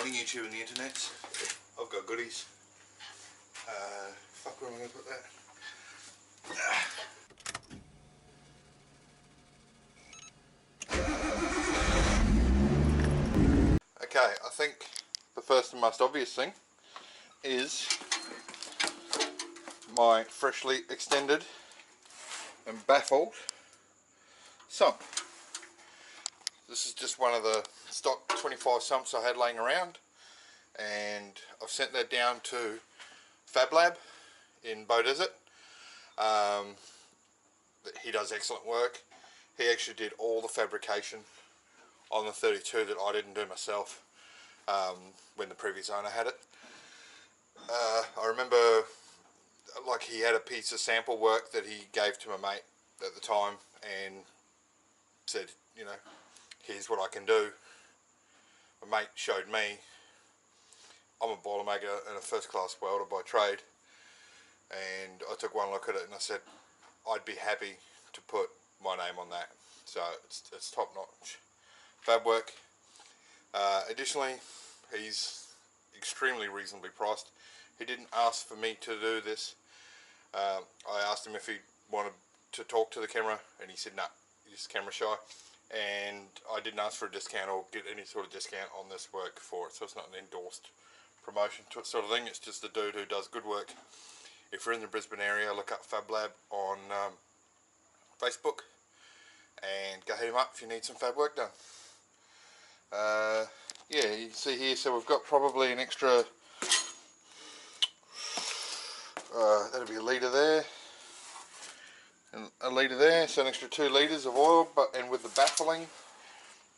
morning YouTube and the internet. I've got goodies. Fuck, where am I going to put that? Okay, I think the first and most obvious thing is my freshly extended and baffled sump. This is just one of the stock 25 sumps I had laying around, and I've sent that down to Fablab in Bow Desert. He does excellent work. He actually did all the fabrication on the 32 that I didn't do myself when the previous owner had it. I remember, like, he had a piece of sample work that he gave to my mate at the time and said, you know, here's what I can do. My mate showed me. I'm a boilermaker and a first class welder by trade, and I took one look at it and I said I'd be happy to put my name on that. So it's top notch fab work. Additionally, he's extremely reasonably priced. He didn't ask for me to do this. I asked him if he wanted to talk to the camera, and he said no, he's camera shy, and I didn't ask for a discount or get any sort of discount on this work for it, so it's not an endorsed promotion to it sort of thing. It's just a dude who does good work. If you're in the Brisbane area, look up Fablab on Facebook and go hit him up if you need some fab work done. Yeah, you can see here, so we've got probably an extra that'll be a litre there and a litre there, so an extra 2 litres of oil. And with the baffling,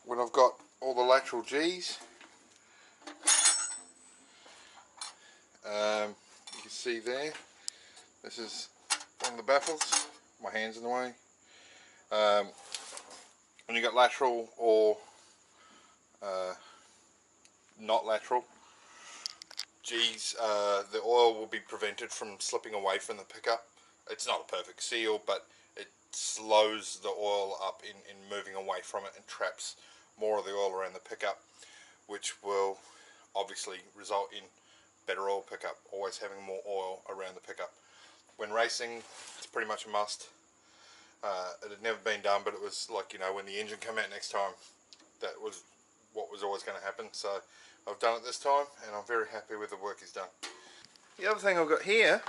when I've got all the lateral G's, you can see there, this is one of the baffles. My hand's in the way. When you got lateral or not lateral G's, the oil will be prevented from slipping away from the pickup. It's not a perfect seal, but it slows the oil up in moving away from it and traps more of the oil around the pickup, which will obviously result in better oil pickup, always having more oil around the pickup. When racing, it's pretty much a must. It had never been done, but it was like, you know, when the engine came out next time, that was what was always going to happen. So I've done it this time, and I'm very happy with the work he's done. The other thing I've got here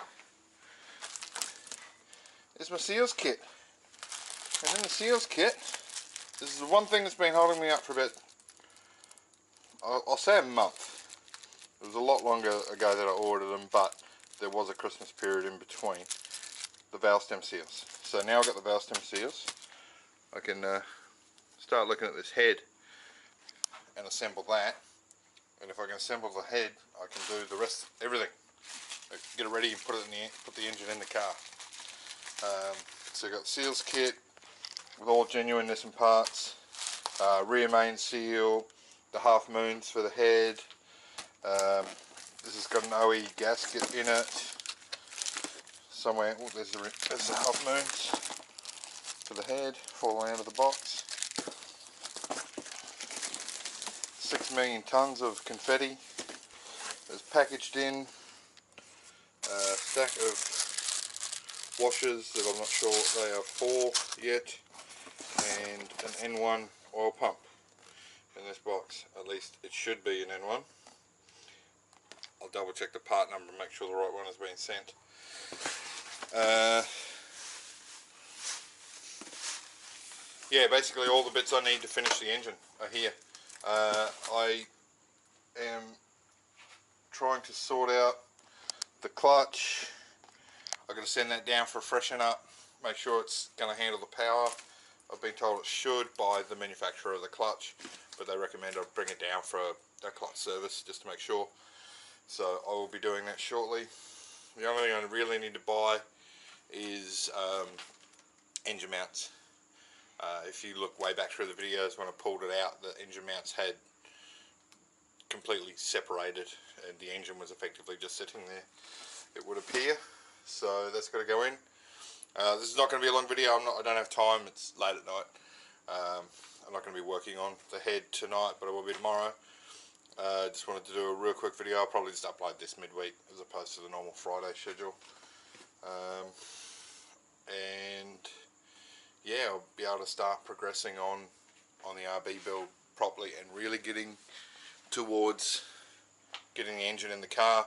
is my seals kit. And in the seals kit, this is the one thing that's been holding me up for about, I'll say a month. It was a lot longer ago that I ordered them, but there was a Christmas period in between. The valve stem seals. So now I've got the valve stem seals, I can start looking at this head and assemble that. And if I can assemble the head, I can do the rest, everything. Get it ready and put the engine in the car. So I've got the seals kit with all genuine Nissan parts, rear main seal, the half moons for the head. This has got an OE gasket in it somewhere. Oh, there's the half moons for the head, falling out of the box. 6 million tons of confetti is packaged in. A stack of washers that I'm not sure what they are for yet, and an N1 oil pump in this box. At least it should be an N1. I'll double check the part number and make sure the right one has been sent. Yeah, basically all the bits I need to finish the engine are here. I am trying to sort out the clutch. I've got to send that down for a freshen up, make sure it's going to handle the power. I've been told it should by the manufacturer of the clutch, but they recommend I bring it down for a clutch service just to make sure. So I will be doing that shortly. The only thing I really need to buy is engine mounts. If you look way back through the videos when I pulled it out, the engine mounts had completely separated and the engine was effectively just sitting there, it would appear. So that's got to go in. This is not going to be a long video. I don't have time. It's late at night. I'm not going to be working on the head tonight, but I will be tomorrow. Just wanted to do a real quick video. I'll probably just upload this midweek as opposed to the normal Friday schedule. And yeah, I'll be able to start progressing on the RB build properly and really getting towards getting the engine in the car.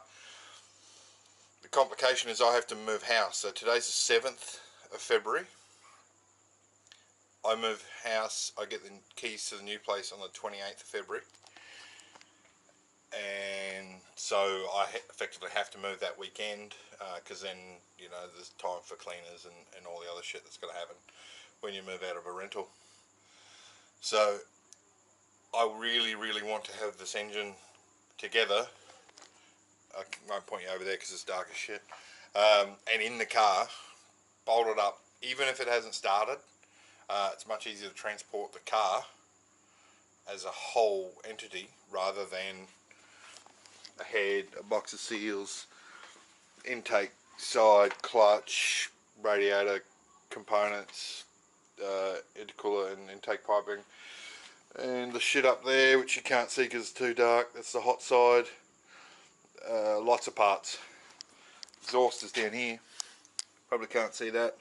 The complication is I have to move house. So today's the 7th of February. I move house, I get the keys to the new place on the 28th of February. And so I effectively have to move that weekend, because then, you know, there's time for cleaners and all the other shit that's going to happen when you move out of a rental. So I really want to have this engine together. I won't point you over there because it's dark as shit. And in the car, bolted up, even if it hasn't started. It's much easier to transport the car as a whole entity rather than a head, a box of seals, intake, side, clutch, radiator components, intercooler and intake piping, and the shit up there which you can't see because it's too dark. That's the hot side. Lots of parts. Exhaust is down here, probably can't see that.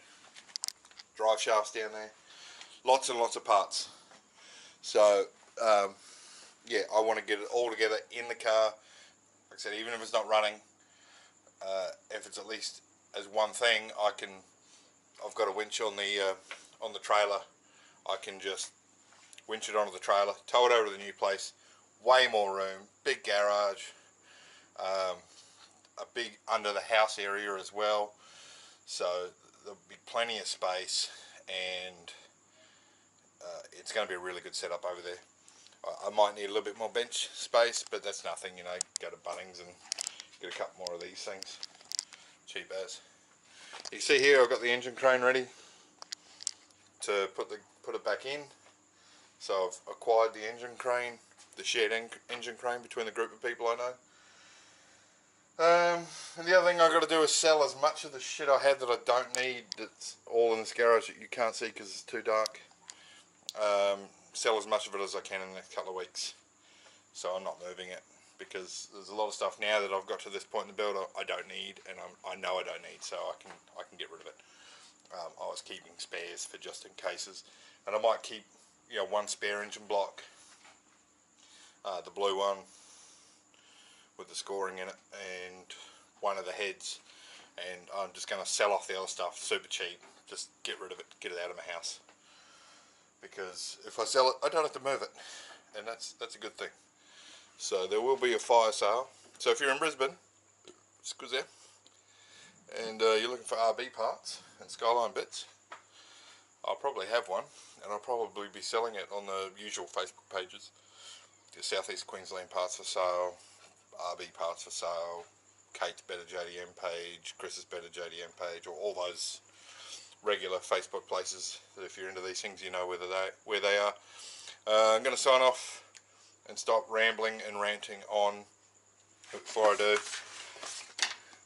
Drive shaft's down there. Lots and lots of parts. So yeah, I want to get it all together in the car. Like I said, even if it's not running, if it's at least as one thing, I've got a winch on the trailer. I can just winch it onto the trailer, tow it over to the new place. Way more room, big garage, a big under the house area as well. So there'll be plenty of space, and it's going to be a really good setup over there. I might need a little bit more bench space, but that's nothing, you know. Go to Bunnings and get a couple more of these things. Cheap as. You see here, I've got the engine crane ready to put it back in. So I've acquired the engine crane, the shared engine crane between the group of people I know. And the other thing I've got to do is sell as much of the shit I had that I don't need, that's all in this garage that you can't see because it's too dark. Sell as much of it as I can in the next couple of weeks. So I'm not moving it, because there's a lot of stuff now that I've got to this point in the build I don't need, and I know I don't need, so I can get rid of it. I was keeping spares for just in cases, and I might keep, you know, one spare engine block, the blue one with the scoring in it, and one of the heads, and I'm just going to sell off the other stuff super cheap. Just get rid of it, get it out of my house, because if I sell it I don't have to move it, and that's a good thing. So there will be a fire sale. So if you're in Brisbane, excuse there, and you're looking for RB parts and Skyline bits, I'll probably have one, and I'll probably be selling it on the usual Facebook pages. The Southeast Queensland parts for sale, RB parts for sale, Kate's Better JDM page, Chris's Better JDM page, or all those regular Facebook places that if you're into these things, you know where they are. I'm going to sign off and stop rambling and ranting on. Before I do,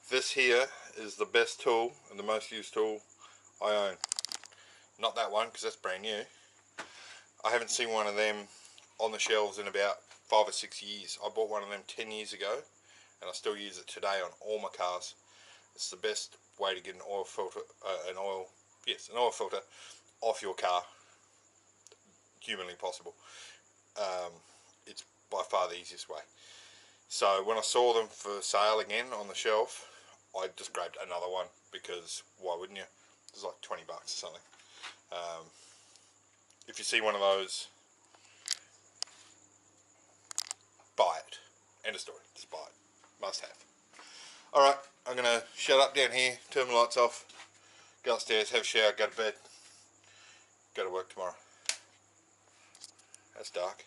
this here is the best tool and the most used tool I own. Not that one, because that's brand new. I haven't seen one of them on the shelves in about 5 or 6 years. I bought one of them 10 years ago, and I still use it today on all my cars. It's the best way to get an oil filter, an oil filter off your car, humanly possible. It's by far the easiest way. So when I saw them for sale again on the shelf, I just grabbed another one, because why wouldn't you? It was like 20 bucks or something. If you see one of those, buy it. End of story. Just buy it. Must have. Alright, I'm going to shut up down here, turn my lights off, go upstairs, have a shower, go to bed, go to work tomorrow. That's dark.